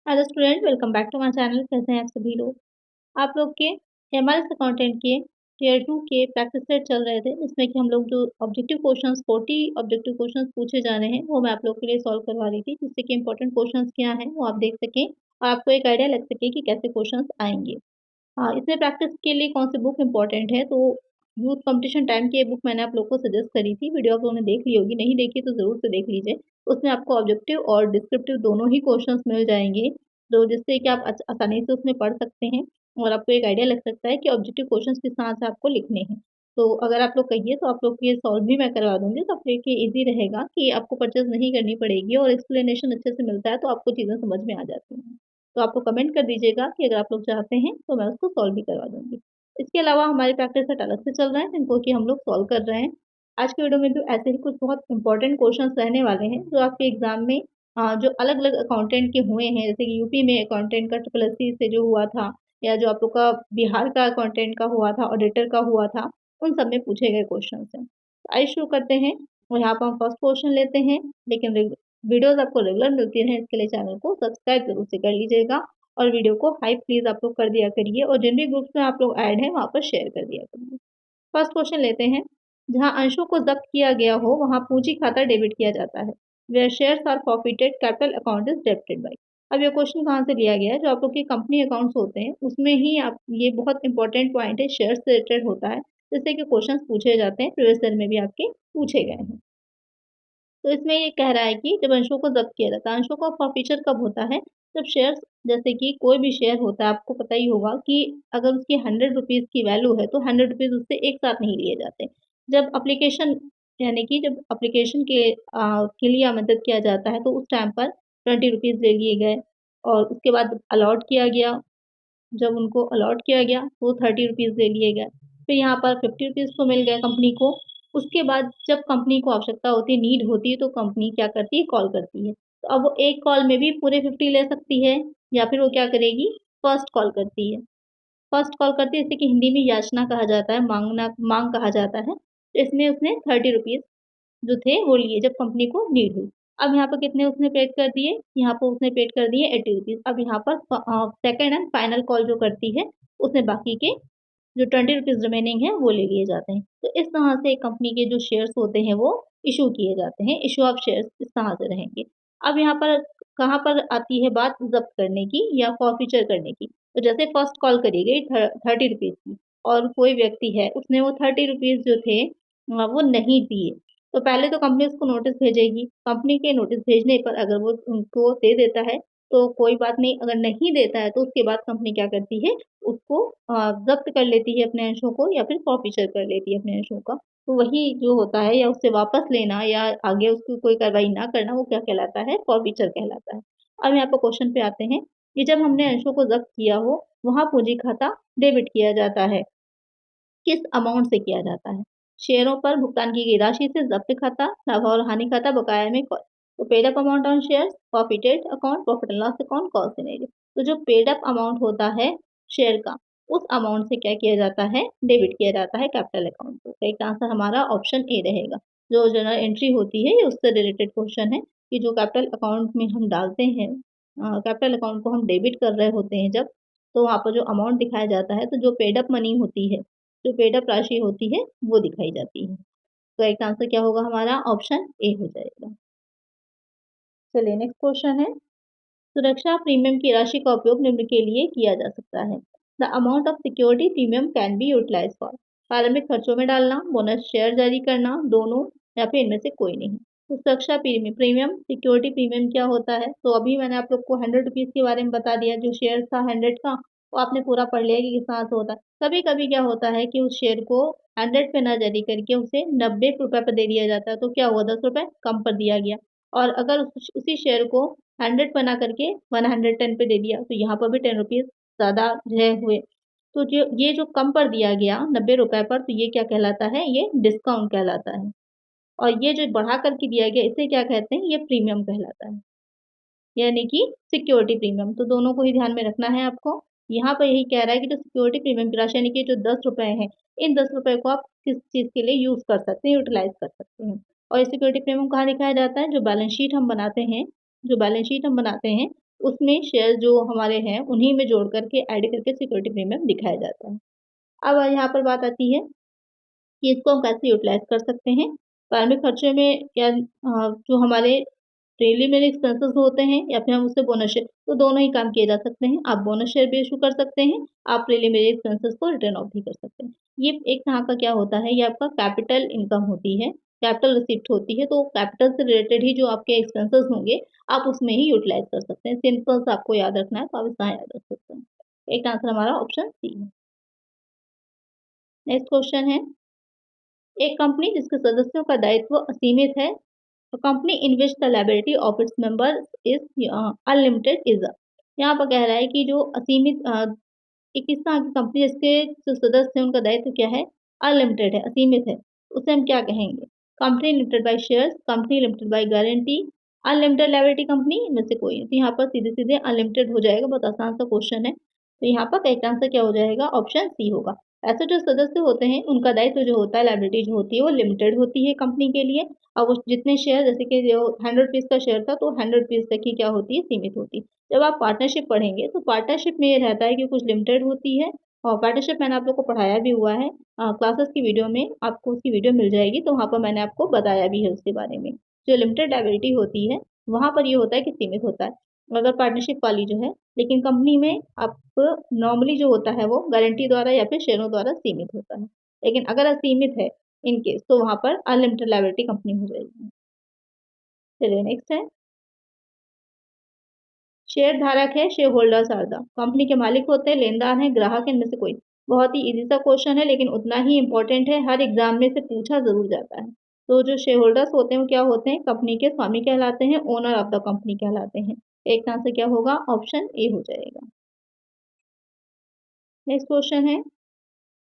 Hello student, welcome back to my channel. कैसे हैं आप सभी लोग? आप लोग के एमआरएस अकाउंटेंट के टियर 2 के प्रैक्टिस सेट चल रहे थे, जिसमें कि हम लोग जो ऑब्जेक्टिव क्वेश्चंस 40 ऑब्जेक्टिव क्वेश्चंस पूछे जाने हैं, वो मैं आप लोग के लिए सॉल्व करवा रही थी, जिससे कि इंपॉर्टेंट क्वेश्चंस क्या हैं वो आप देख सकें और आपको एक आइडिया लग सके कि कैसे क्वेश्चंस आएंगे। हाँ, इसमें प्रैक्टिस के लिए कौन सी बुक इम्पोर्टेंट है, तो यूथ कंपटीशन टाइम की ये बुक मैंने आप लोग को सजेस्ट करी थी। वीडियो आप लोगों ने देख ली होगी, नहीं देखी तो ज़रूर से देख लीजिए। उसमें आपको ऑब्जेक्टिव और डिस्क्रिप्टिव दोनों ही क्वेश्चंस मिल जाएंगे, तो जिससे कि आप आसानी से उसमें पढ़ सकते हैं और आपको एक आइडिया लग सकता है कि ऑब्जेक्टिव क्वेश्चंस किस तरह से आपको लिखने हैं। तो अगर आप लोग कहिए तो आप लोग ये सॉल्व भी मैं करवा दूंगी, तो आप लोग ये ईजी रहेगा कि आपको परचेज नहीं करनी पड़ेगी और एक्सप्लेनेशन अच्छे से मिलता है, तो आपको चीज़ें समझ में आ जाती हैं। तो आपको कमेंट कर दीजिएगा कि अगर आप लोग चाहते हैं तो मैं उसको सॉल्व भी करवा दूँगी। इसके अलावा हमारे प्रैक्टिस सेट अलग से चल रहे हैं, जिनको कि हम लोग सॉल्व कर रहे हैं। आज के वीडियो में भी ऐसे ही कुछ बहुत इंपॉर्टेंट क्वेश्चंस रहने वाले हैं, जो आपके एग्ज़ाम में जो अलग-अलग अकाउंटेंट के हुए हैं, जैसे कि यूपी में अकाउंटेंट का ट्रिपल एससी से जो हुआ था, या जो आप लोग का बिहार का अकाउंटेंट का हुआ था, ऑडिटर का हुआ था, उन सब में पूछे गए क्वेश्चंस हैं। तो आइए शुरू करते हैं और यहाँ पर हम फर्स्ट क्वेश्चन लेते हैं, लेकिन वीडियोज़ आपको रेगुलर मिलती रहें इसके लिए चैनल को सब्सक्राइब ज़रूर से कर लीजिएगा और वीडियो को हाइप प्लीज़ आप लोग कर दिया करिए और जिन भी ग्रुप्स में आप लोग ऐड हैं वहाँ पर शेयर कर दिया करिए। फर्स्ट क्वेश्चन लेते हैं। जहाँ अंशों को ज़ब्त किया गया हो वहाँ पूंजी खाता डेबिट किया जाता है। Where shares are forfeited capital account is debited by. अब ये क्वेश्चन कहाँ से लिया गया है? जो आप लोग के कंपनी अकाउंट्स होते हैं उसमें ही आप ये बहुत इंपॉर्टेंट पॉइंट है, शेयर से रिलेटेड होता है, जिससे कि क्वेश्चन पूछे जाते हैं, प्रीवियस ईयर में भी आपके पूछे गए हैं। तो इसमें ये कह रहा है कि जब अंशों को ज़ब्त किया जाता है, अंशों का फॉरफीचर कब होता है? जब शेयर्स, जैसे कि कोई भी शेयर होता है, आपको पता ही होगा कि अगर उसकी 100 रुपीज़ की वैल्यू है, तो 100 रुपीज़ उससे एक साथ नहीं लिए जाते। जब एप्लीकेशन, यानी कि जब एप्लीकेशन के लिए आमंत्रित किया जाता है, तो उस टाइम पर 20 रुपीज़ ले लिए गए और उसके बाद अलॉट किया गया। जब उनको अलॉट किया गया तो 30 रुपीज़ ले लिए गए। फिर यहाँ पर 50 रुपीज़ तो मिल गए कंपनी को। उसके बाद जब कंपनी को आवश्यकता होती है, नीड होती है, तो कंपनी क्या करती है, कॉल करती है। तो अब वो एक कॉल में भी पूरे 50 ले सकती है, या फिर वो क्या करेगी, फर्स्ट कॉल करती है। फर्स्ट कॉल करती है, इसे कि हिंदी में याचना कहा जाता है, माँग कहा जाता है। तो इसमें उसने 30 रुपीज़ जो थे वो लिए जब कंपनी को नीड हुई। अब यहाँ पर कितने उसने पेड कर दिए, यहाँ पर उसने पेड कर दिए 80 रुपीज़। अब यहाँ पर सेकंड एंड फाइनल कॉल जो करती है, उसमें बाकी के जो 20 रुपीज़ रिमेनिंग है वो ले लिए जाते हैं। तो इस तरह से कंपनी के जो शेयर्स होते हैं वो इश्यू किए जाते हैं, इश्यू ऑफ शेयर्स इस तरह से रहेंगे। अब यहाँ पर कहाँ पर आती है बात ज़ब्त करने की या फॉरफीचर करने की। तो जैसे फर्स्ट कॉल करी गई 30 रुपीज़ की और कोई व्यक्ति है, उसने वो 30 रुपीज़ जो थे वो नहीं दिए। तो पहले तो कंपनी उसको नोटिस भेजेगी। कंपनी के नोटिस भेजने पर अगर वो उनको दे देता है, तो कोई बात नहीं, अगर नहीं देता है तो उसके बाद कंपनी क्या करती है, उसको ज़ब्त कर लेती है अपने अंशों को, या फिर फॉरफीचर कर लेती है अपने अंशों का। तो वही जो होता है, या उससे वापस लेना या आगे उसकी कोई कार्रवाई ना करना, वो क्या कहलाता है, फॉरफीचर कहलाता है। अब यहाँ पर क्वेश्चन पे आते हैं कि जब हमने अंशों को ज़ब्त किया हो, वहाँ पूंजी खाता डेबिट किया जाता है। किस अमाउंट से किया जाता है? शेयरों पर भुगतान की गई राशि से ज़ब्त खाता, लाभ और हानि खाता, बकाया में कॉल। तो paid up amount on shares, profited account, profit and loss account, cost scenario. तो जो पेड अप अमाउंट होता है शेयर का, उस अमाउंट से क्या किया जाता है, डेबिट किया जाता है कैपिटल अकाउंट को। तो एक आंसर हमारा ऑप्शन ए रहेगा। जो जनरल एंट्री होती है, ये उससे रिलेटेड क्वेश्चन है कि जो कैपिटल अकाउंट में हम डालते हैं, कैपिटल अकाउंट को हम डेबिट कर रहे होते हैं जब, तो वहाँ पर जो अमाउंट दिखाया जाता है, तो जो पेड अप मनी होती है, जो पेड अप राशि होती है, वो दिखाई जाती है। तो एक आंसर क्या होगा हमारा, ऑप्शन ए हो जाएगा। चलिए नेक्स्ट क्वेश्चन है। सुरक्षा प्रीमियम की राशि का उपयोग निम्न के लिए किया जा सकता है। The amount of security premium can be utilise for. प्रारंभिक खर्चों में डालना, बोनस शेयर जारी करना, दोनों, या फिर इनमें से कोई नहीं। तो सुरक्षा प्रीमियम प्रीमियम सिक्योरिटी प्रीमियम क्या होता है? तो अभी मैंने आप लोग को 100 रुपीज़ के बारे में बता दिया। जो शेयर था 100 का, वो आपने पूरा पढ़ लिया कि किस तरह से होता है। कभी कभी क्या होता है कि उस शेयर को 100 पे ना जारी करके उसे 90 रुपए पर दे दिया जाता है, तो क्या हुआ, 10 रुपए कम पर दिया गया। और अगर उसी शेयर को 100 बना करके 110 पे दे दिया, तो यहाँ पर भी 10 रुपीज़ ज़्यादा जो है हुए। तो जो ये जो कम पर दिया गया 90 रुपए पर, तो ये क्या कहलाता है, ये डिस्काउंट कहलाता है। और ये जो बढ़ा कर के दिया गया, इसे क्या कहते हैं, ये प्रीमियम कहलाता है, यानी कि सिक्योरिटी प्रीमियम। तो दोनों को ही ध्यान में रखना है आपको। यहाँ पर यही कह रहा है कि जो सिक्योरिटी प्रीमियम की राशि, यानी कि जो 10 रुपए हैं, इन 10 रुपए को आप किस चीज़ के लिए यूज़ कर सकते हैं, यूटिलाइज़ कर सकते हैं। और ये सिक्योरिटी प्रीमियम कहाँ दिखाया जाता है, जो बैलेंस शीट हम बनाते हैं, जो बैलेंस शीट हम बनाते हैं, उसमें शेयर जो हमारे हैं उन्हीं में जोड़ करके ऐड करके सिक्योरिटी प्रीमियम दिखाया जाता है। अब यहाँ पर बात आती है कि इसको हम कैसे यूटिलाइज़ कर सकते हैं। प्रारंभिक खर्चे में या जो हमारे प्रिलिमिनरी एक्सपेंसेस होते हैं या फिर हम उससे बोनस शेयर तो दोनों ही काम किए जा सकते हैं। आप बोनस शेयर भी इश्यू कर सकते हैं, आप प्रिलिमिनरी एक्सपेंसेस को रिटर्न ऑफ भी कर सकते हैं। ये एक तरह का क्या होता है, ये आपका कैपिटल इनकम होती है, कैपिटल रिसिप्ट होती है, तो कैपिटल से रिलेटेड ही जो आपके एक्सपेंसेस होंगे, आप उसमें ही यूटिलाइज़ कर सकते हैं। सिंपल सा आपको याद रखना है, तो आप इतना याद रख सकते हैं। एक आंसर हमारा ऑप्शन सी है। नेक्स्ट क्वेश्चन है, एक कंपनी जिसके सदस्यों का दायित्व असीमित है, a company in which the liability of its members is unlimited is a यहाँ पर कह रहा है कि जो असीमित एक इस तरह की कंपनी जिसके जो सदस्य हैं उनका दायित्व क्या है, अनलिमिटेड है, असीमित है, उसे हम क्या कहेंगे? Company limited by shares, company limited by guarantee, unlimited liability company, इनमें से कोई नहीं। तो यहाँ पर सीधे-सीधे अनलिमिटेड हो जाएगा, बहुत आसान सा क्वेश्चन है। तो यहाँ पर करेक्ट आंसर क्या हो जाएगा? ऑप्शन सी होगा। ऐसे जो सदस्य होते हैं, उनका दायित्व जो होता है, लायबिलिटी जो होती है, वो लिमिटेड होती है कंपनी के लिए। अब वो जितने शेयर जैसे कि जो 100 पीस का शेयर था, तो 100 पीस तक ही क्या होती है? सीमित होती है। जब आप पार्टनरशिप पढ़ेंगे, तो पार्टनरशिप में ये रहता है कि कुछ लिमिटेड होती है और पार्टनरशिप मैंने आप लोग को पढ़ाया भी हुआ है। क्लासेस की वीडियो में आपको उसकी वीडियो मिल जाएगी, तो वहाँ पर मैंने आपको बताया भी है उसके बारे में। जो लिमिटेड लायबिलिटी होती है, वहाँ पर ये होता है कि सीमित होता है। अगर पार्टनरशिप वाली जो है, लेकिन कंपनी में आप नॉर्मली जो होता है वो गारंटी द्वारा या फिर शेयरों द्वारा सीमित होता है। लेकिन अगर असीमित है इन केस तो वहाँ पर अनलिमिटेड लायबिलिटी कंपनी हो जाएगी। चलिए नेक्स्ट है, शेयर धारक है, shareholders are the company के मालिक होते हैं, लेनदार हैं, ग्राहक हैं, इनमें से कोई। बहुत ही ईज़ी सा क्वेश्चन है लेकिन उतना ही इम्पोर्टेंट है, हर एग्ज़ाम में से पूछा ज़रूर जाता है। तो जो शेयर होल्डर्स होते हैं वो क्या होते हैं? कंपनी के स्वामी कहलाते हैं, ओनर ऑफ द कंपनी कहलाते हैं। एक आंसर क्या होगा? ऑप्शन ए हो जाएगा। नेक्स्ट क्वेश्चन है,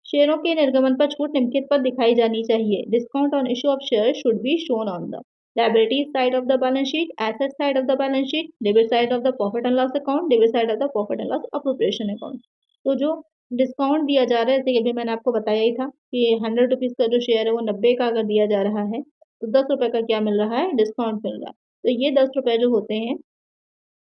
शेयरों के निर्गमन पर छूट निम्नलिखित पर दिखाई जानी चाहिए। Discount on issue of share should be shown on the liability side of the balance sheet, asset side of the balance sheet, debit side of the profit and loss account, debit side of the profit and loss appropriation account. तो जो discount दिया जा रहा है, जैसे कि अभी मैंने आपको बताया ही था कि 100 रुपीज़ का जो शेयर है वो 90 का अगर दिया जा रहा है, तो 10 रुपये का क्या मिल रहा है? डिस्काउंट मिल रहा है। तो ये 10 रुपये जो होते हैं,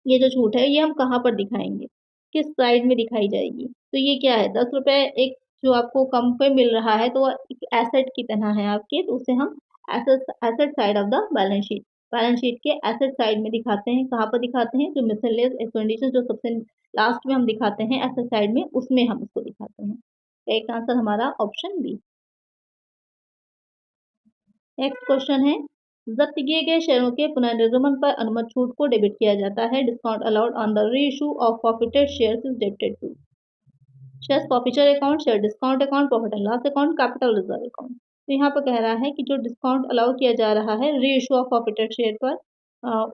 ये जो छूट है ये हम कहाँ पर दिखाएँगे? किस साइड में दिखाई जाएगी? तो ये क्या है, 10 रुपए एक जो आपको कम पे मिल रहा है तो वो एक एसेट की तरह है आपके, तो उसे हम asset asset side of the balance sheet के एसेट साइड में दिखाते हैं। कहाँ पर दिखाते हैं? जो मिसलेनियस एक्सपेंडिचर जो सबसे लास्ट में हम दिखाते हैं एसेट साइड में, उसमें हम उसको दिखाते हैं। करेक्ट आंसर हमारा ऑप्शन बी। नेक्स्ट क्वेश्चन है, जब्त किए गए शेयरों के पुनर्निर्गमन पर अनुमत छूट को डेबिट किया जाता है। Discount allowed on the reissue of forfeited shares is debited to shares forfeiture account, share discount account, profit and loss account, capital reserve account. तो यहाँ पर कह रहा है कि जो डिस्काउंट अलाउ किया जा रहा है रीइश्यू ऑफ फॉरफिटेड शेयर पर,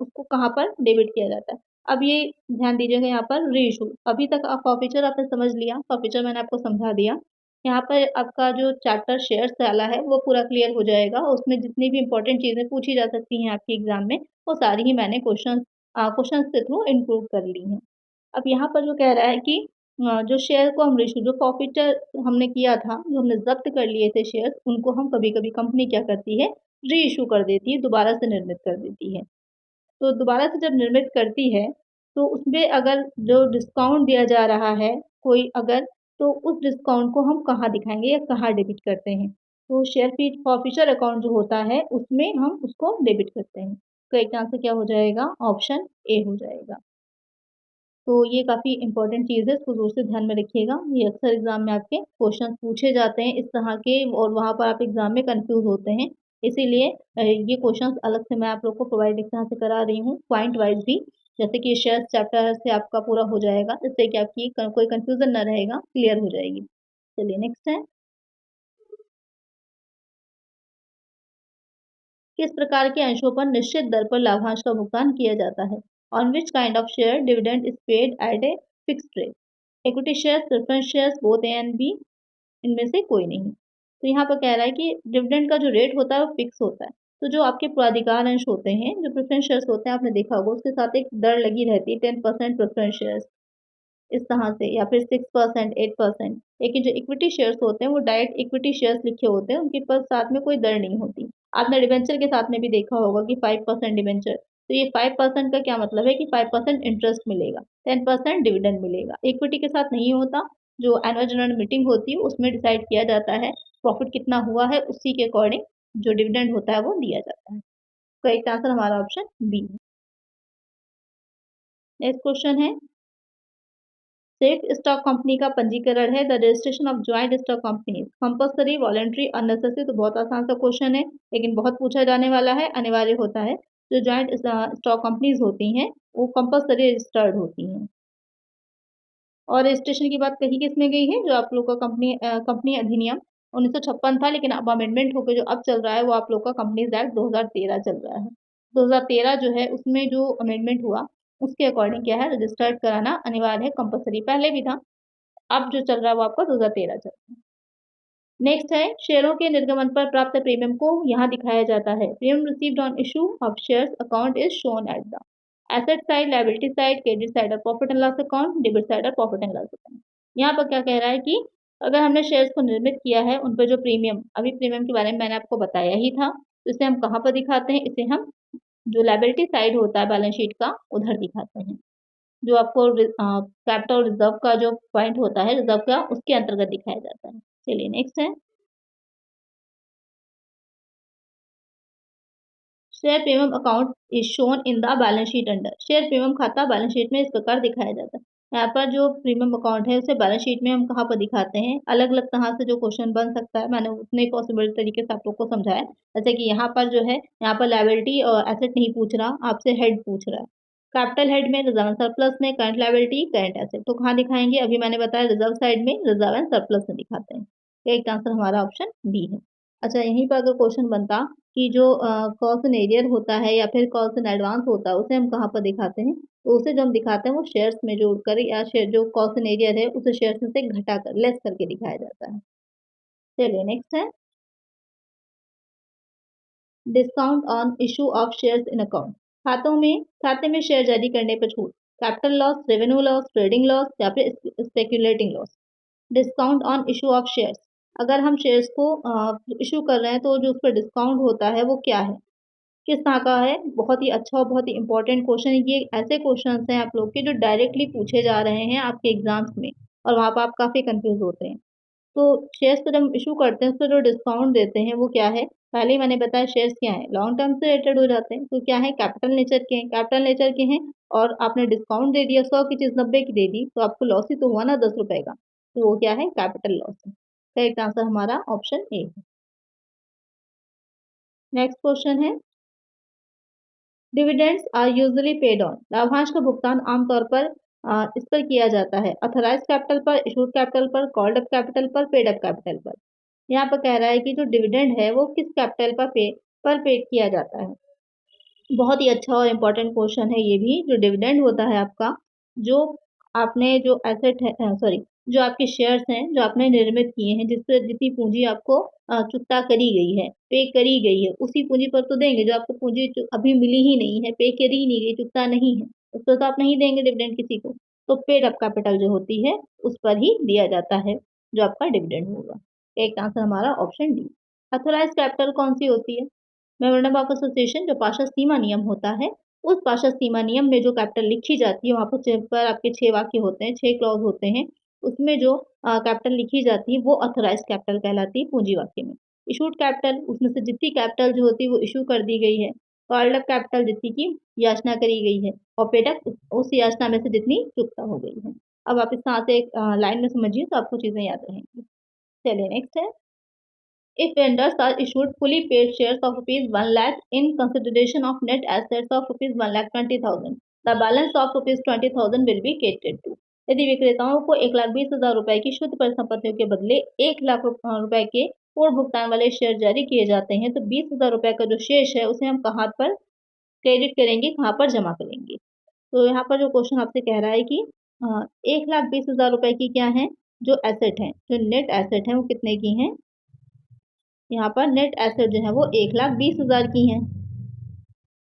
उसको कहाँ पर डेबिट किया जाता है। अब ये ध्यान दीजिएगा यहाँ पर रीइश्यू, अभी तक आप फॉरफीचर आपने समझ लिया, फॉरफीचर मैंने आपको समझा दिया। यहाँ पर आपका जो चैप्टर शेयर्स वाला है वो पूरा क्लियर हो जाएगा, उसमें जितनी भी इंपॉर्टेंट चीज़ें पूछी जा सकती हैं आपके एग्जाम में, वो सारी ही मैंने क्वेश्चन के थ्रू इंक्लूड कर ली हैं। अब यहाँ पर जो कह रहा है कि जो शेयर को हम रीइश्यू जो फॉरफीचर हमने किया था, जो हमने ज़ब्त कर लिए थे शेयर्स, उनको हम कभी-कभी कंपनी क्या करती है, रीइश्यू कर देती है, दोबारा से निर्मित कर देती है। तो दोबारा से जब निर्मित करती है, तो उसमें अगर जो डिस्काउंट दिया जा रहा है, कोई अगर, तो उस डिस्काउंट को हम कहाँ दिखाएँगे या कहाँ डेबिट करते हैं? तो शेयर फॉरफीचर अकाउंट जो होता है, उसमें हम उसको डेबिट करते हैं। तो एक आंसर क्या हो जाएगा? ऑप्शन ए हो जाएगा। तो ये काफ़ी इम्पोर्टेंट चीज़ है, इसको ज़रूर से ध्यान में रखिएगा। ये अक्सर एग्ज़ाम में आपके क्वेश्चन पूछे जाते हैं इस तरह के और वहाँ पर आप एग्ज़ाम में कन्फ्यूज़ होते हैं। इसीलिए ये क्वेश्चंस अलग से मैं आप लोग को प्रोवाइड इस तरह से करा रही हूँ, पॉइंट वाइज़ भी। जैसे कि शेयर्स चैप्टर से आपका पूरा हो जाएगा, जिससे कि आपकी कोई कन्फ्यूज़न ना रहेगा, क्लियर हो जाएगी। चलिए नेक्स्ट है, किस प्रकार के अंशों पर निश्चित दर पर लाभांश का भुगतान किया जाता है? On which kind of share dividend is paid at a fixed rate? Equity shares, preference shares, both A and B, इनमें से कोई नहीं। तो यहाँ पर कह रहा है कि डिविडेंड का जो रेट होता है वो फिक्स होता है। तो जो आपके प्राधिकार अंश होते हैं, जो प्रेफरेंस शेयर्स होते हैं आपने देखा होगा उसके साथ एक दर लगी रहती है 10% प्रेफरेंस शेयर्स इस तरह से या फिर 6%, 8%। लेकिन जो इक्विटी शेयर्स होते हैं वो डायरेक्ट इक्विटी शेयर्स लिखे होते हैं, उनके पास साथ में कोई दर नहीं होती। आपने डिबेंचर के साथ में भी देखा होगा कि 5% डिबेंचर, तो ये 5% का क्या मतलब है कि 5% इंटरेस्ट मिलेगा, 10% डिविडेंड मिलेगा। इक्विटी के साथ नहीं होता, जो एनुअल जनरल मीटिंग होती है उसमें डिसाइड किया जाता है प्रॉफिट कितना हुआ है, उसी के अकॉर्डिंग जो डिविडेंड होता है वो दिया जाता है। तो एक आंसर हमारा ऑप्शन बी है। नेक्स्ट क्वेश्चन है, सिर्फ स्टॉक कंपनी का पंजीकरण है, the registration of joint stock company compulsory, voluntary, unnecessary. तो बहुत आसान सा क्वेश्चन है लेकिन बहुत पूछा जाने वाला है, अनिवार्य होता है। जो ज्वाइंट स्टॉक कंपनीज होती हैं वो कंपल्सरी रजिस्टर्ड होती हैं। और रजिस्ट्रेशन की बात कही किसमें गई है, जो आप लोग का कंपनी अधिनियम 1956 था, लेकिन अब अमेंडमेंट होकर जो अब चल रहा है वो आप लोग का कंपनीज एक्ट 2013 चल रहा है। 2013 जो है उसमें जो अमेंडमेंट हुआ उसके अकॉर्डिंग क्या है, रजिस्टर्ड कराना अनिवार्य है, कंपल्सरी पहले भी था, अब जो चल रहा है वो आपका 2013 चल रहा है। नेक्स्ट है, शेयरों के निर्गमन पर प्राप्त प्रीमियम को यहाँ दिखाया जाता है। Premium received on issue of shares account is shown at the asset side, liability side, credit side और profit and loss account, debit side और प्रॉफिट एंड लॉस अकाउंट। यहाँ पर क्या कह रहा है कि अगर हमने शेयर्स को निर्मित किया है उन पर जो प्रीमियम, अभी प्रीमियम के बारे में मैंने आपको बताया ही था, तो इसे हम कहाँ पर दिखाते हैं, इसे हम जो लायबिलिटी साइड होता है बैलेंस शीट का उधर दिखाते हैं। जो आपको कैपिटल रिजर्व का जो पॉइंट होता है रिजर्व का, उसके अंतर्गत दिखाया जाता है। चलिए नेक्स्ट है, share premium account is shown in the balance sheet under. Share premium खाता बैलेंस शीट में इस प्रकार दिखाया जाता है। यहाँ पर जो प्रीमियम अकाउंट है उसे बैलेंस शीट में हम कहाँ पर दिखाते हैं, अलग अलग तरह से जो क्वेश्चन बन सकता है, मैंने उतने पॉसिबल तरीके से आप लोग को समझाया। जैसे कि यहाँ पर जो है, यहाँ पर लायबिलिटी और एसेट नहीं पूछ रहा, आपसे हेड पूछ रहा है। कैपिटल हेड में रिजर्व एंड सरप्लस में करंट लायबिलिटी करंट एसेट, तो कहाँ दिखाएंगे, अभी मैंने बताया रिजर्व साइड में रिजर्व एंड सरप्लस में दिखाते हैं। एक आंसर हमारा ऑप्शन बी है। अच्छा, यहीं पर अगर क्वेश्चन बनता कि जो कॉस्ट इन एरियर होता है या फिर कॉस्ट इन एडवांस होता है उसे हम कहाँ पर दिखाते हैं, तो उसे जो हम दिखाते हैं वो शेयर्स में जोड़कर, या शेयर जो कॉस्ट इन एरियर है उसे शेयर्स में से घटाकर लेस करके दिखाया जाता है। चलिए नेक्स्ट है, discount on issue of shares in account. खाते में शेयर जारी करने पर छूट, capital loss, revenue loss, trading loss या फिर speculating loss. Discount on issue of shares, अगर हम शेयर्स को इशू कर रहे हैं तो जो उस पर डिस्काउंट होता है वो क्या है, किस तरह का है। बहुत ही अच्छा और बहुत ही इंपॉर्टेंट क्वेश्चन है। ये ऐसे क्वेश्चंस हैं आप लोग के जो डायरेक्टली पूछे जा रहे हैं आपके एग्जाम्स में, और वहाँ पर आप काफ़ी कंफ्यूज होते हैं। तो शेयर्स को जब इशू करते हैं उस पर जो डिस्काउंट देते हैं वो क्या है, पहले ही मैंने बताया शेयर्स क्या है, लॉन्ग टर्म से रिलेटेड हो जाते हैं, तो क्या है, कैपिटल नेचर के हैं, कैपिटल नेचर के हैं। और आपने डिस्काउंट दे दिया, 100 की चीज़ 90 की दे दी, तो आपको लॉस ही तो हुआ ना 10 रुपए का, तो वो क्या है, कैपिटल लॉस है। करेक्ट आंसर हमारा ऑप्शन ए है। नेक्स्ट क्वेश्चन है, dividends are usually paid on, लाभांश का भुगतान आमतौर पर इस पर किया जाता है, अथोराइज कैपिटल पर, इशूड कैपिटल पर, कॉल्ड अप कैपिटल पर, पेड अप कैपिटल पर। यहाँ पर कह रहा है कि जो डिविडेंड है वो किस कैपिटल पर पेड किया जाता है। बहुत ही अच्छा और इम्पोर्टेंट क्वेश्चन है ये भी। जो डिविडेंड होता है आपका, जो आपने जो एसेट है, सॉरी, जो आपके शेयर्स हैं जो आपने निर्मित किए हैं, जिस पर जितनी पूंजी आपको चुकता करी गई है, पे करी गई है, उसी पूंजी पर तो देंगे। जो आपको पूंजी अभी मिली ही नहीं है, पे करी नहीं गई, चुकता नहीं है, उस पर तो आप नहीं देंगे डिविडेंड किसी को। तो पेड अप कैपिटल जो होती है उस पर ही दिया जाता है जो आपका डिविडेंड होगा। एक आंसर हमारा ऑप्शन डी। अथोराइज कैपिटल कौन सी होती है, मेमोरेंडम ऑफ एसोसिएशन, जो पार्षद सीमा नियम होता है, उस पार्षद सीमा नियम में जो कैपिटल लिखी जाती है, वहाँ पर आपके 6 वाक्य होते हैं, 6 क्लॉज होते हैं, उसमें जो कैपिटल लिखी जाती है वो अथोराइज कैपिटल कहलाती है पूंजी वाक्य में। इशूड कैपिटल, उसमें से जितनी कैपिटल जो होती है वो इशू कर दी गई है। कॉल्ड अप कैपिटल, जितनी की याचना करी गई है। और पेड अप, उस याचना में से जितनी चुकता हो गई है। अब आप इस तरह से एक लाइन में समझिए तो आपको चीजें याद रहेंगी। चलिए नेक्स्ट है, if vendors are issued fully paid shares of rupees 1 lakh in consideration of net assets of rupees 1 lakh 20,000, the balance of rupees 20,000 will be catered to। यदि विक्रेताओं को 1,20,000 रुपए की शुद्ध परिसंपत्तियों के बदले 1 लाख रुपए के पूर्ण भुगतान वाले शेयर जारी किए जाते हैं, तो 20,000 रुपए का जो शेष है उसे हम कहाँ पर क्रेडिट करेंगे, कहाँ पर जमा करेंगे। तो यहाँ पर जो क्वेश्चन आपसे कह रहा है कि 1,20,000 रुपए की क्या है, जो एसेट है, जो नेट एसेट है वो कितने की हैं, यहाँ पर नेट एसेट जो है वो 1,20,000 की हैं।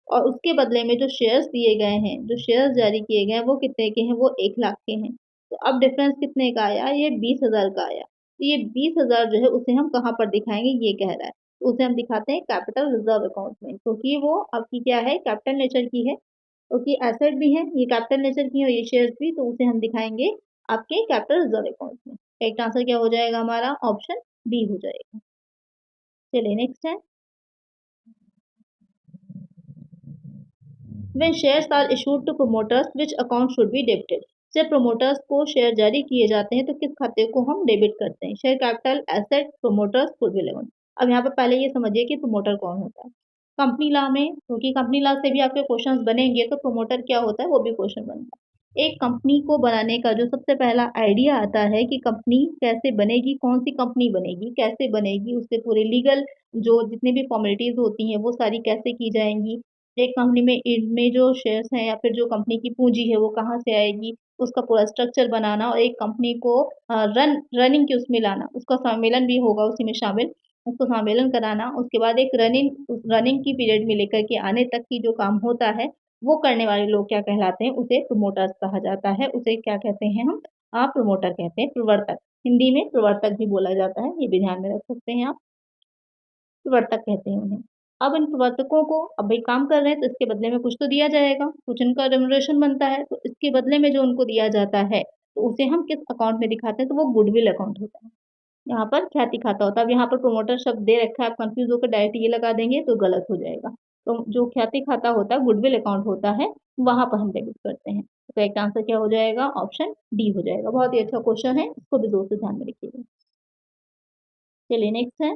और उसके बदले में जो शेयर्स दिए गए हैं, जो शेयर्स जारी किए गए हैं वो कितने के हैं, वो 1 लाख के हैं। तो अब डिफरेंस कितने का आया, ये 20,000 का आया। तो ये 20,000 जो है उसे हम कहाँ पर दिखाएंगे, ये कह रहा है। तो उसे हम दिखाते हैं कैपिटल रिजर्व अकाउंट में, क्योंकि वो आपकी क्या है, कैपिटल नेचर की है, क्योंकि एसेट भी है, ये कैपिटल नेचर की है और ये शेयर्स भी, तो उसे हम दिखाएंगे आपके कैपिटल रिजर्व अकाउंट में। करेक्ट आंसर क्या हो जाएगा हमारा, ऑप्शन बी हो जाएगा। चलिए नेक्स्ट है, when shares are issued to promoters which account should be debited। जब promoters को शेयर जारी किए जाते हैं तो किस खाते को हम डेबिट करते हैं, share capital, asset, promoters, goodwill account. अब यहाँ पर पहले ये समझिए कि प्रोमोटर कौन होता है। कंपनी लॉ में, क्योंकि कंपनी लॉ से भी आपके क्वेश्चंस बनेंगे, तो प्रोमोटर क्या होता है वो भी क्वेश्चन बनता है। एक कंपनी को बनाने का जो सबसे पहला आइडिया आता है कि कंपनी कैसे बनेगी, कौन सी कंपनी बनेगी, कैसे बनेगी, उसके पूरे लीगल जो जितनी भी फॉर्मेलिटीज होती हैं वो सारी कैसे की जाएंगी, एक कंपनी में इनमें जो शेयर्स हैं या फिर जो कंपनी की पूंजी है वो कहाँ से आएगी, उसका पूरा स्ट्रक्चर बनाना और एक कंपनी को रनिंग के उसमें लाना, उसका सम्मेलन भी होगा उसी में शामिल, उसको सम्मेलन कराना, उसके बाद एक रनिंग की पीरियड में लेकर के आने तक की जो काम होता है वो करने वाले लोग क्या कहलाते हैं, उसे प्रमोटर्स कहा जाता है। उसे क्या कहते हैं हम, आप प्रमोटर कहते हैं, प्रवर्तक, हिंदी में प्रवर्तक भी बोला जाता है, ये भी ध्यान में रख सकते हैं आप, प्रवर्तक कहते हैं उन्हें। अब इन प्रवर्तकों को, अब भाई काम कर रहे हैं तो इसके बदले में कुछ तो दिया जाएगा, कुछ इनका रेम्युनरेशन बनता है, तो इसके बदले में जो उनको दिया जाता है तो उसे हम किस अकाउंट में दिखाते हैं, तो वो गुडविल अकाउंट होता है। यहाँ पर ख्याति खाता होता है। अब यहाँ पर प्रमोटर शब्द दे रखा है, आप कंफ्यूज होकर डायरेक्ट ये लगा देंगे तो गलत हो जाएगा। तो जो ख्याति खाता होता है, गुडविल अकाउंट होता है, वहां पर हम डेबिट करते हैं। तो करेक्ट आंसर क्या हो जाएगा, ऑप्शन डी हो जाएगा। बहुत ही अच्छा क्वेश्चन है, इसको भी जोर से ध्यान में रखिएगा। चलिए नेक्स्ट है,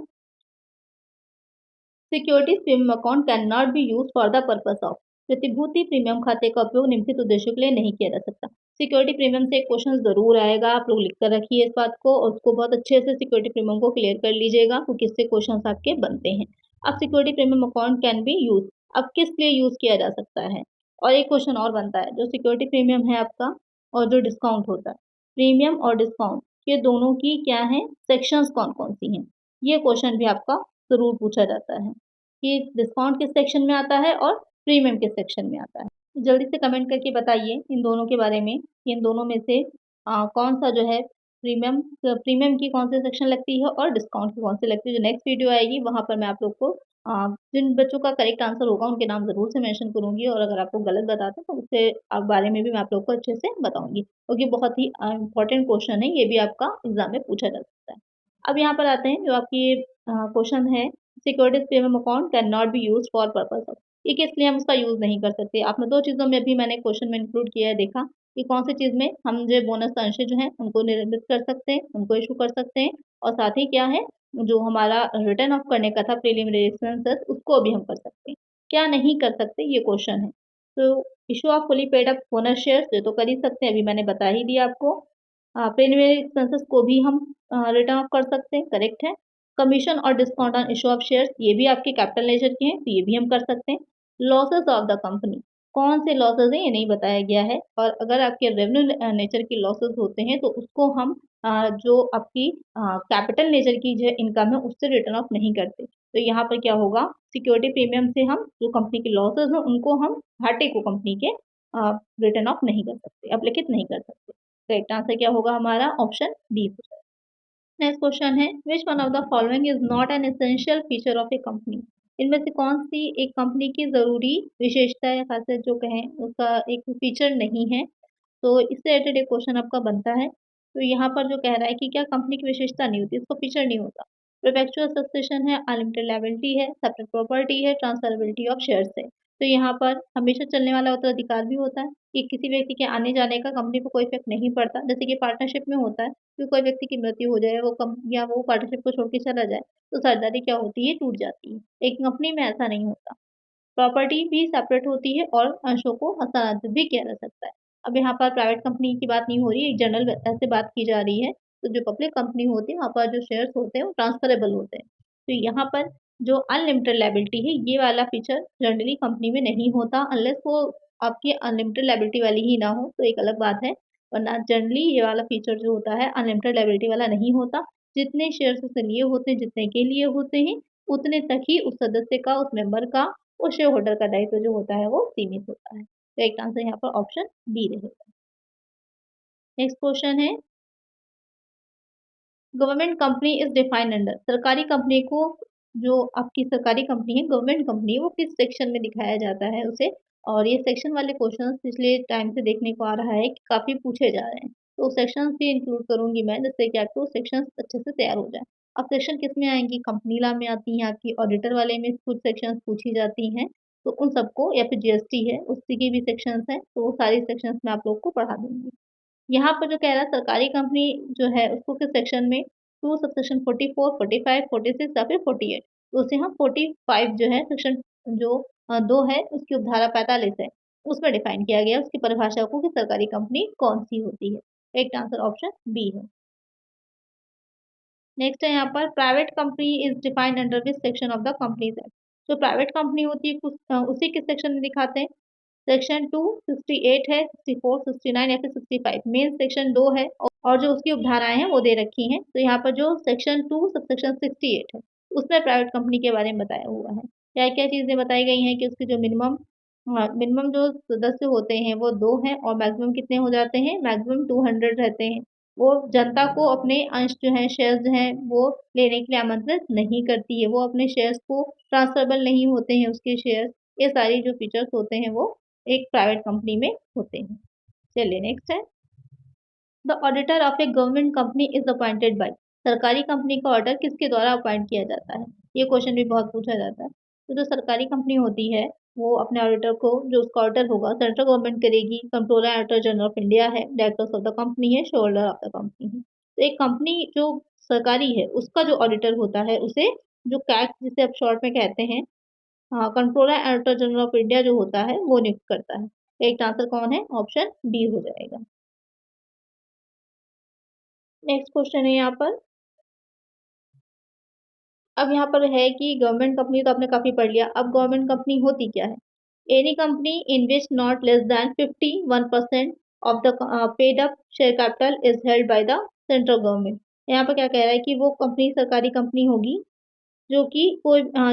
securities premium account can not be use for the purpose of. प्रतिभूति प्रीमियम खाते का उपयोग निम्नलिखित उद्देश्यों के लिए नहीं किया जा सकता। सिक्योरिटी प्रीमियम से एक क्वेश्चन जरूर आएगा, आप लोग लिख कर रखिए इस बात को और उसको बहुत अच्छे से सिक्योरिटी प्रीमियम को क्लियर कर लीजिएगा, क्योंकि इससे क्वेश्चन आपके बनते हैं। अब security premium account can be use, अब किस लिए यूज किया जा सकता है, और एक क्वेश्चन और बनता है, जो सिक्योरिटी प्रीमियम है आपका और जो डिस्काउंट होता है, प्रीमियम और डिस्काउंट, ये दोनों की क्या है, सेक्शंस कौन कौन सी हैं, ये क्वेश्चन भी आपका जरूर पूछा जाता है कि डिस्काउंट किस सेक्शन में आता है और प्रीमियम किस सेक्शन में आता है। तो जल्दी से कमेंट करके बताइए इन दोनों के बारे में कि इन दोनों में से कौन सा जो है प्रीमियम की कौन सी सेक्शन लगती है और डिस्काउंट की कौन सी लगती है। जो नेक्स्ट वीडियो आएगी वहाँ पर मैं आप लोग को जिन बच्चों का करेक्ट आंसर होगा उनके नाम ज़रूर से मेंशन करूँगी, और अगर आप लोग गलत बताते हैं तो उससे आप बारे में भी मैं आप लोग को अच्छे से बताऊँगी, क्योंकि बहुत ही इंपॉर्टेंट क्वेश्चन है, ये भी आपका एग्जाम में पूछा जा सकता है। अब यहाँ पर आते हैं, जो आपकी क्वेश्चन है, securities premium account can not be use for purpose of, ये किस लिए हम उसका यूज नहीं कर सकते। आपने दो चीजों में अभी मैंने क्वेश्चन में इंक्लूड किया है, देखा कि कौन सी चीज में हम जो बोनस अंश जो है उनको निर्मित कर सकते हैं, उनको इशू कर सकते हैं, और साथ ही क्या है, जो हमारा रिटर्न ऑफ करने का था प्रीलिमिनरी एक्सपेंसेस, उसको भी हम कर सकते हैं। क्या नहीं कर सकते, ये क्वेश्चन है। तो issue of fully paid up bonus share ये तो कर ही सकते हैं, अभी मैंने बता ही दिया आपको। प्रीलिमिनरी एक्सपेंसेस को भी हम रिटर्न ऑफ कर सकते हैं, करेक्ट है। कमीशन और discount on issue of shares, ये भी आपके कैपिटल नेचर के हैं, तो ये भी हम कर सकते हैं। लॉसेस ऑफ द कंपनी, कौन से लॉसेस हैं ये नहीं बताया गया है, और अगर आपके रेवेन्यू नेचर की लॉसेस होते हैं तो उसको हम जो आपकी कैपिटल नेचर की जो इनकम है उससे रिटर्न ऑफ नहीं करते। तो यहाँ पर क्या होगा, सिक्योरिटी प्रीमियम से हम जो कंपनी के लॉसेस हैं उनको हम घाटे को कंपनी के रिटर्न ऑफ नहीं कर सकते, अपलिखित नहीं कर सकते। करेक्ट आंसर क्या होगा हमारा, ऑप्शन डी। नेक्स्ट क्वेश्चन है, which one of the following is not an essential feature of A company. इनमें से कौन सी एक कंपनी की जरूरी विशेषता या खासियत जो कहें उसका एक फीचर नहीं है। तो इससे रिलेटेड एक क्वेश्चन आपका बनता है। तो यहाँ पर जो कह रहा है कि क्या कंपनी की विशेषता नहीं होती, इसको फीचर नहीं होता। परपेचुअल सक्सेशन है, अनलिमिटेड लायबिलिटी है, सेपरेट प्रॉपर्टी है, ट्रांसफरेबिलिटी ऑफ शेयर्स है। तो यहाँ पर हमेशा चलने वाला उत्तराधिकार भी होता है कि किसी व्यक्ति के आने जाने का कंपनी पर कोई इफेक्ट नहीं पड़ता, जैसे कि पार्टनरशिप में होता है कि कोई व्यक्ति की मृत्यु हो जाए, वो कम या वो पार्टनरशिप को छोड़ के चला जाए, तो साझेदारी क्या होती है, टूट जाती है। एक कंपनी में ऐसा नहीं होता, प्रॉपर्टी भी सेपरेट होती है और अंशों को हस्तांतरित भी किया जा सकता है। अब यहाँ पर प्राइवेट कंपनी की बात नहीं हो रही है, एक जनरल ऐसे बात की जा रही है। तो जो पब्लिक कंपनी होती है वहाँ पर जो शेयर्स होते हैं वो ट्रांसफरेबल होते हैं। तो यहाँ पर जो अनलिमिटेड लायबिलिटी है, ये वाला फीचर जनरली कंपनी में नहीं होता, अनलेस वो आपकी अनलिमिटेड लायबिलिटी वाली ही ना हो, तो एक अलग बात है, वरना जनरली ये वाला फीचर जो होता है अनलिमिटेड लायबिलिटी वाला नहीं होता। जितने शेयर्स उसे लिए होते हैं, जितने के लिए होते हैं, उतने तक ही उस सदस्य का, उस मेंबर का, उस शेयर होल्डर का दायित्व जो होता है वो सीमित होता है। तो एक आंसर यहाँ पर ऑप्शन बी रहेगा। नेक्स्ट क्वेश्चन है, government company is defined under, सरकारी कंपनी को जो आपकी सरकारी कंपनी है, गवर्नमेंट कंपनी है, वो किस सेक्शन में दिखाया जाता है उसे। और ये सेक्शन वाले क्वेश्चंस पिछले टाइम से देखने को आ रहा है कि काफ़ी पूछे जा रहे हैं। तो सेक्शंस भी इंक्लूड करूँगी मैं, जिससे कि आपको सेक्शंस अच्छे से तैयार हो जाएँ। अब सेक्शन किसमें आएँगी, कंपनी लॉ में आती हैं, आपकी ऑडिटर वाले में कुछ सेक्शंस पूछी जाती हैं, तो उन सबको, या फिर जीएसटी है, उसकी की भी सेक्शंस हैं, तो वो सारी सेक्शंस मैं आप लोग को पढ़ा दूँगी। यहाँ पर जो कह रहा है सरकारी कंपनी जो है उसको किस सेक्शन में, 2 सबसेक्शन 44, 45, 46 या फिर 48, तो उसे हम 45 जो है सेक्शन जो 2 है उसकी उपधारा 45 है, उसमें डिफाइन किया गया है उसकी परिभाषा को कि सरकारी कंपनी कौन-सी होती है। करेक्ट आंसर ऑप्शन बी है। नेक्स्ट है यहाँ पर private company is defined under which section of the companies act. जो प्राइवेट कंपनी होती है उसी किस सेक्शन में दिखाते हैं? सेक्शन 2 68 है, 64, 69 या फिर 65, मेन सेक्शन 2 है और जो उसकी उपधाराएँ हैं वो दे रखी हैं। तो यहाँ पर जो सेक्शन 2 सबसेक्शन 68 है, उसमें प्राइवेट कंपनी के बारे में बताया हुआ है। क्या-क्या चीज़ें बताई गई हैं कि उसके जो मिनिमम जो सदस्य होते हैं वो 2 हैं और मैक्सिमम कितने हो जाते हैं? मैक्सिमम 200 रहते हैं। वो जनता को अपने अंश जो हैं, शेयर्स जो हैं, वो लेने के लिए आमंत्रित नहीं करती है। वो अपने शेयर्स को ट्रांसफरेबल नहीं होते हैं उसके शेयर्स। ये सारी जो फीचर्स होते हैं वो एक प्राइवेट कंपनी में होते हैं। चलिए नेक्स्ट है, the auditor of A government company is appointed by. सरकारी कंपनी का ऑडिटर किसके द्वारा अपॉइंट किया जाता है? ये क्वेश्चन भी बहुत पूछा जाता है। तो जो सरकारी कंपनी होती है वो अपने ऑडिटर को, जो उसका ऑडिटर होगा सेंट्रल गवर्नमेंट करेगी। Controller auditor general of India है, डायरेक्टर्स ऑफ द कंपनी है, share holder of the company है। तो एक कंपनी जो सरकारी है उसका जो ऑडिटर होता है उसे, जो कैट जिसे आप शॉर्ट में कहते हैं, हाँ, controller auditor general of India जो होता है वो नियुक्त करता है। एक आंसर कौन है? ऑप्शन बी हो जाएगा। नेक्स्ट क्वेश्चन है यहाँ पर, अब यहाँ पर है कि गवर्नमेंट कंपनी तो आपने काफ़ी पढ़ लिया, अब गवर्नमेंट कंपनी होती क्या है? Any company in which not less than 51% of the paid up share capital is held by the central government. यहाँ पर क्या कह रहा है कि वो कंपनी सरकारी कंपनी होगी जो कि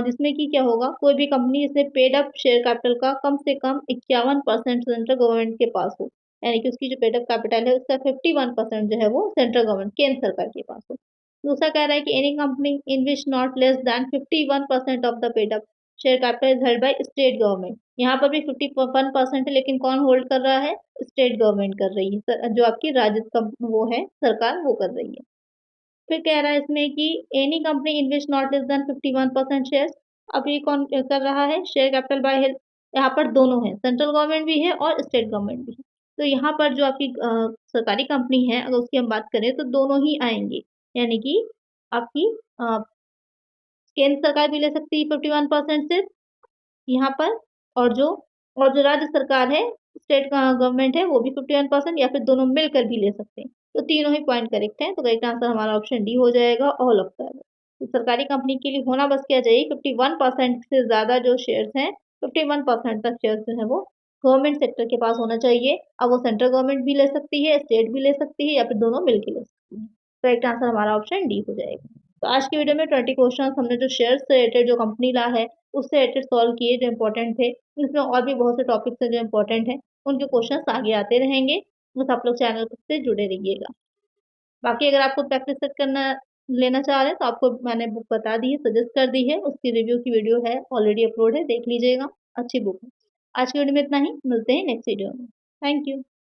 जिसमें कि क्या होगा, कोई भी कंपनी जिसमें पेड अप शेयर कैपिटल का कम से कम 51% सेंट्रल गवर्नमेंट के पास हो, यानी कि उसकी जो पेड अप कैपिटल है उसका 51% जो है वो सेंट्रल गवर्नमेंट, केंद्र सरकार के पास हो। दूसरा कह रहा है कि any company in which not less than 51% of the paid up share capital is held by state government. यहाँ पर भी 51% है, लेकिन कौन होल्ड कर रहा है? स्टेट गवर्नमेंट कर रही है, जो आपकी राज्य वो है सरकार, वो कर रही है। फिर कह रहा है इसमें कि any company in which not less than 51% shares. अब ये कौन कर रहा है? Share capital by health. यहाँ पर दोनों हैं, सेंट्रल गवर्नमेंट भी है और स्टेट गवर्नमेंट भी है। तो यहाँ पर जो आपकी सरकारी कंपनी है, अगर उसकी हम बात करें तो दोनों ही आएँगे। यानी कि आपकी केंद्र सरकार भी ले सकती है 51% सिर्फ यहाँ पर, और जो राज्य सरकार है, स्टेट गवर्नमेंट है, वो भी 51% या फिर दोनों मिलकर भी ले सकते हैं। तो तीनों ही पॉइंट करेक्ट हैं, तो करेक्ट आंसर हमारा ऑप्शन डी हो जाएगा, ऑल ऑफ द अबव। तो सरकारी कंपनी के लिए होना बस क्या चाहिए, 51% से ज़्यादा जो शेयर्स हैं, 51% तक शेयर्स जो हैं वो गवर्नमेंट सेक्टर के पास होना चाहिए। अब वो सेंट्रल गवर्नमेंट भी ले सकती है, स्टेट भी ले सकती है या फिर दोनों मिलके ले सकती है। करेक्ट आंसर हमारा ऑप्शन डी हो जाएगा। तो आज की वीडियो में 20 क्वेश्चंस हमने जो शेयर्स से रिलेटेड जो कंपनी लॉ है उससे रिलेटेड सॉल्व किए जो इम्पोर्टेंट थे। इसमें और भी बहुत से टॉपिक्स हैं जो इम्पोर्टेंट हैं, उनके क्वेश्चंस आगे आते रहेंगे। बस आप लोग चैनल से जुड़े रहिएगा। बाकी अगर आपको प्रैक्टिस सेट करना लेना चाह रहे हैं तो आपको मैंने बुक बता दी है, सजेस्ट कर दी है, उसकी रिव्यू की वीडियो है, ऑलरेडी अपलोड है, देख लीजिएगा, अच्छी बुक है। आज की वीडियो में इतना ही, मिलते हैं नेक्स्ट वीडियो में। Thank you.